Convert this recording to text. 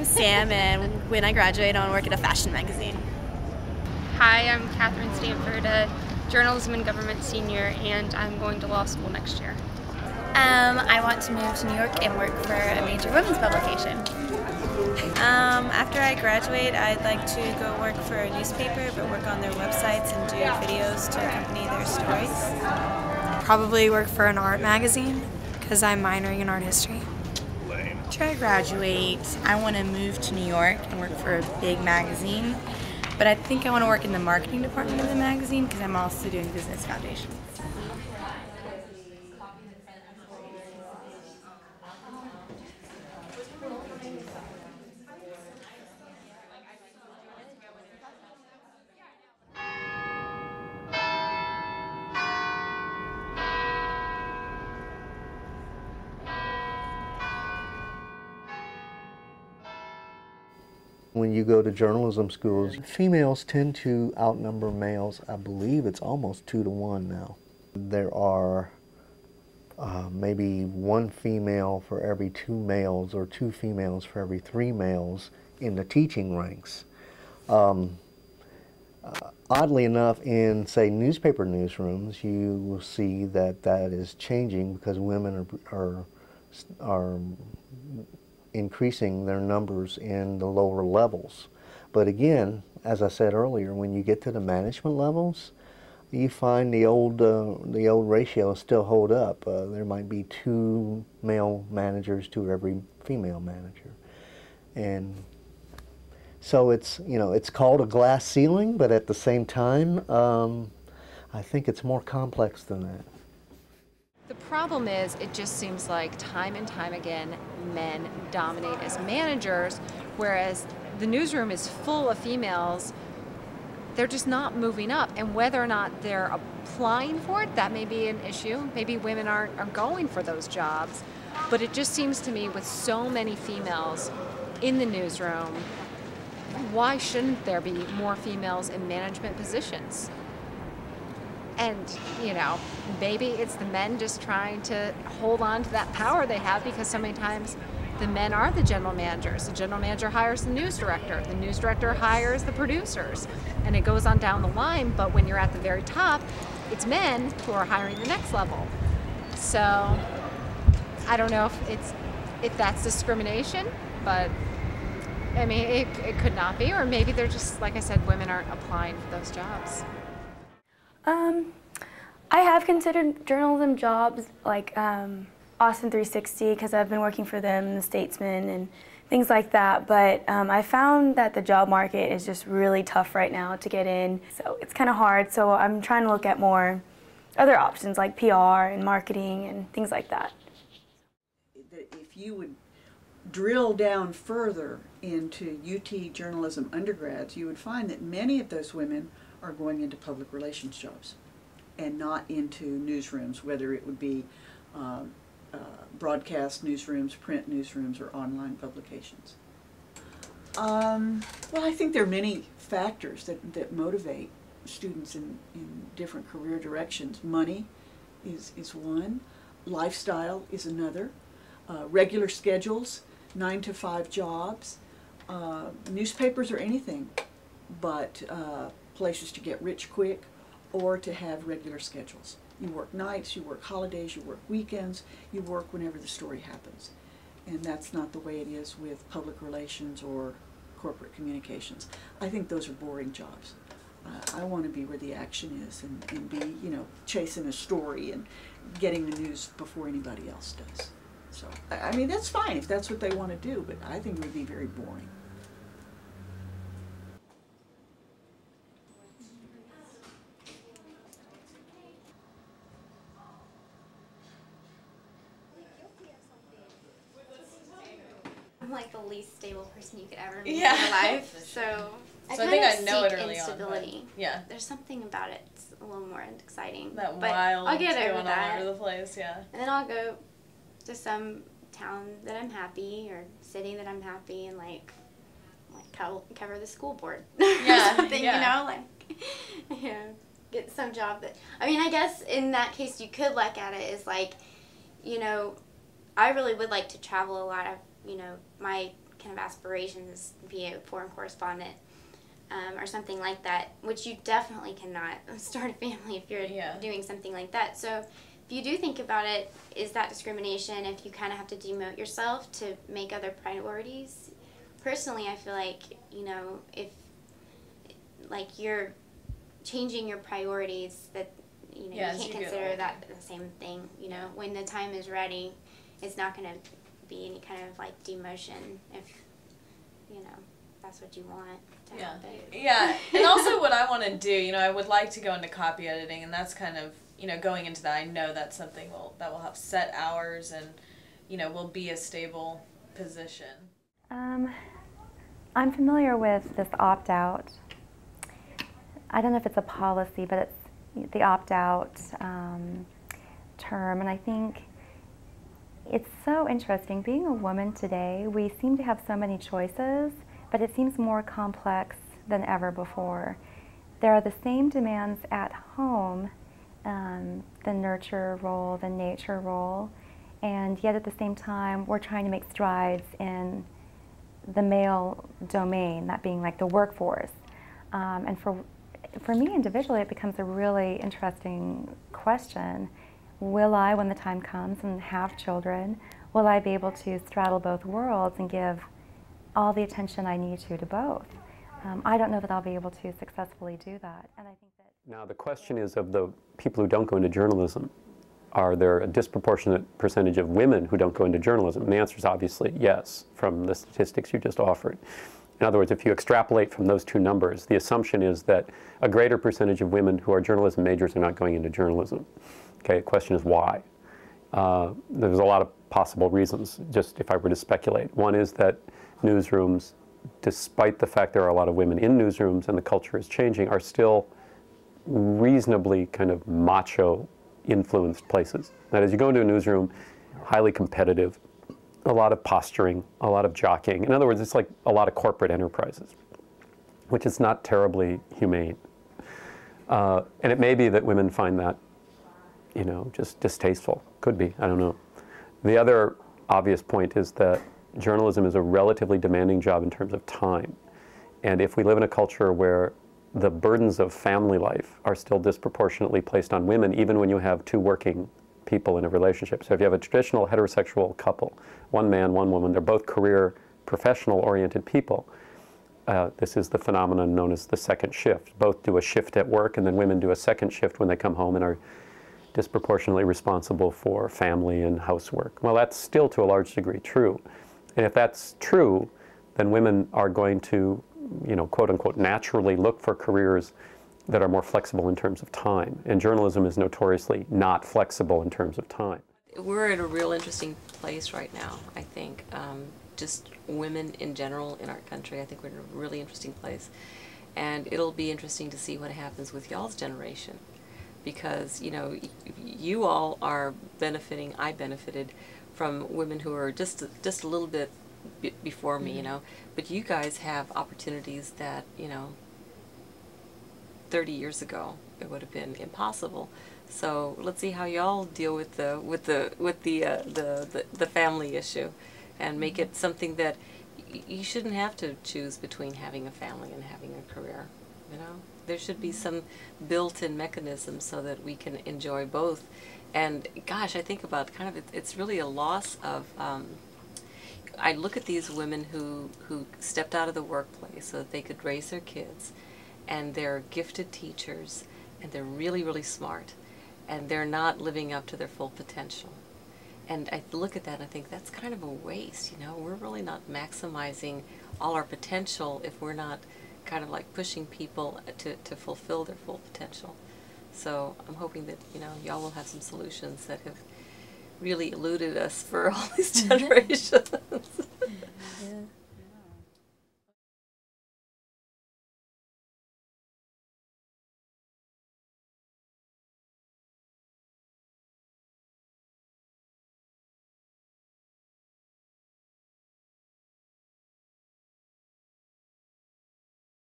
I'm Sam, and when I graduate, I want to work at a fashion magazine. Hi, I'm Catherine Stanford, a journalism and government senior, and I'm going to law school next year. I want to move to New York and work for a major women's publication. After I graduate, I'd like to go work for a newspaper, but work on their websites and do videos to accompany their stories. Probably work for an art magazine because I'm minoring in art history. After I graduate, I want to move to New York and work for a big magazine, but I think I want to work in the marketing department of the magazine because I'm also doing business foundations. When you go to journalism schools, females tend to outnumber males. I believe it's almost 2 to 1 now. There are maybe 1 female for every 2 males or 2 females for every 3 males in the teaching ranks. Oddly enough, in, say, newspaper newsrooms, you will see that that is changing because women are increasing their numbers in the lower levels. But again, as I said earlier, when you get to the management levels, you find the old ratios still hold up. There might be 2 male managers to every female manager, and so it's, you know, it's called a glass ceiling, but at the same time, I think it's more complex than that. The problem is, it just seems like time and time again, men dominate as managers, whereas the newsroom is full of females. They're just not moving up, and whether or not they're applying for it, that may be an issue. Maybe women aren't going for those jobs, but it just seems to me, with so many females in the newsroom, why shouldn't there be more females in management positions? And, you know, maybe it's the men just trying to hold on to that power they have, because so many times the men are the general managers. The general manager hires the news director hires the producers, and it goes on down the line. But when you're at the very top, it's men who are hiring the next level. So I don't know if that's discrimination, but I mean, it could not be, or maybe they're just, like I said, women aren't applying for those jobs. I have considered journalism jobs like Austin 360, because I've been working for them, the Statesman, and things like that. But I found that the job market is just really tough right now to get in, so it's kind of hard. So I'm trying to look at more other options like PR and marketing and things like that. If you would drill down further into UT journalism undergrads, you would find that many of those women are going into public relations jobs and not into newsrooms, whether it would be broadcast newsrooms, print newsrooms, or online publications. Well, I think there are many factors that motivate students in different career directions. Money is one, lifestyle is another, regular schedules, 9-to-5 jobs, newspapers are anything but places to get rich quick or to have regular schedules. You work nights, you work holidays, you work weekends, you work whenever the story happens. And that's not the way it is with public relations or corporate communications. I think those are boring jobs. I want to be where the action is and be, you know, chasing a story and getting the news before anybody else does. So, I mean, that's fine if that's what they want to do, but I think it would be very boring. I'm like the least stable person you could ever meet in your life, so I think I kind know of it seek early on. instability. Yeah. There's something about it that's a little more exciting. That but wild I'll get over going that. all over the place, yeah. And then I'll go to some town that I'm happy, or city that I'm happy, and like cover the school board Yeah, or something, yeah. you know, like, you know, get some job that, I mean, I guess in that case you could look at it as like, you know, I really would like to travel a lot. You know, my kind of aspirations, be a foreign correspondent or something like that, which you definitely cannot start a family if you're doing something like that. So if you do think about it, is that discrimination if you kind of have to demote yourself to make other priorities? Personally, I feel like, you know, if like you're changing your priorities, that you know, you can't consider that the same thing. You know, when the time is ready, it's not going to be any kind of like demotion if, you know, that's what you want to happen. Yeah, and also what I want to do, you know, I would like to go into copy editing, and that's kind of, you know, going into that, I know that's something that will have set hours and, you know, will be a stable position. I'm familiar with this opt-out. I don't know if it's a policy, but it's the opt-out term, and I think it's so interesting. Being a woman today, we seem to have so many choices, but it seems more complex than ever before. There are the same demands at home, the nurture role, the nature role, and yet at the same time, we're trying to make strides in the male domain, that being like the workforce. And for me individually, it becomes a really interesting question. Will I, when the time comes and have children, will I be able to straddle both worlds and give all the attention I need to both? I don't know that I'll be able to successfully do that. And I think that now the question is, of the people who don't go into journalism, are there a disproportionate percentage of women who don't go into journalism? And the answer is obviously yes, from the statistics you just offered. In other words, if you extrapolate from those two numbers, the assumption is that a greater percentage of women who are journalism majors are not going into journalism. Okay, the question is why? There's a lot of possible reasons, just if I were to speculate. One is that newsrooms, despite the fact there are a lot of women in newsrooms and the culture is changing, are still reasonably kind of macho influenced places. That is, you go into a newsroom, highly competitive, a lot of posturing, a lot of jockeying. In other words, it's like a lot of corporate enterprises, which is not terribly humane. And it may be that women find that, you know, just distasteful. Could be, I don't know. The other obvious point is that journalism is a relatively demanding job in terms of time. And if we live in a culture where the burdens of family life are still disproportionately placed on women, even when you have two working people in a relationship. So if you have a traditional heterosexual couple, one man, one woman, they're both career, professional-oriented people. This is the phenomenon known as the second shift. Both do a shift at work, and then women do a second shift when they come home and are disproportionately responsible for family and housework. Well, that's still to a large degree true. And if that's true, then women are going to, you know, quote unquote, naturally look for careers that are more flexible in terms of time. And journalism is notoriously not flexible in terms of time. We're in a real interesting place right now, I think. Just women in general in our country, I think we're in a really interesting place. And it'll be interesting to see what happens with y'all's generation. Because, you know, you all are benefiting, I benefited from women who are just a little bit before me, you know. But you guys have opportunities that, you know, 30 years ago it would have been impossible. So let's see how y'all deal with the family issue, and make it something that you shouldn't have to choose between having a family and having a career. You know, there should be some built-in mechanism so that we can enjoy both. And gosh, I think about kind of it's really a loss of. I look at these women who stepped out of the workplace so that they could raise their kids, and they're gifted teachers, and they're really, really smart, and they're not living up to their full potential. And I look at that and I think that's kind of a waste, you know. We're really not maximizing all our potential if we're not kind of like pushing people to fulfill their full potential. So I'm hoping that, you know, y'all will have some solutions that have really eluded us for all these generations. Yeah.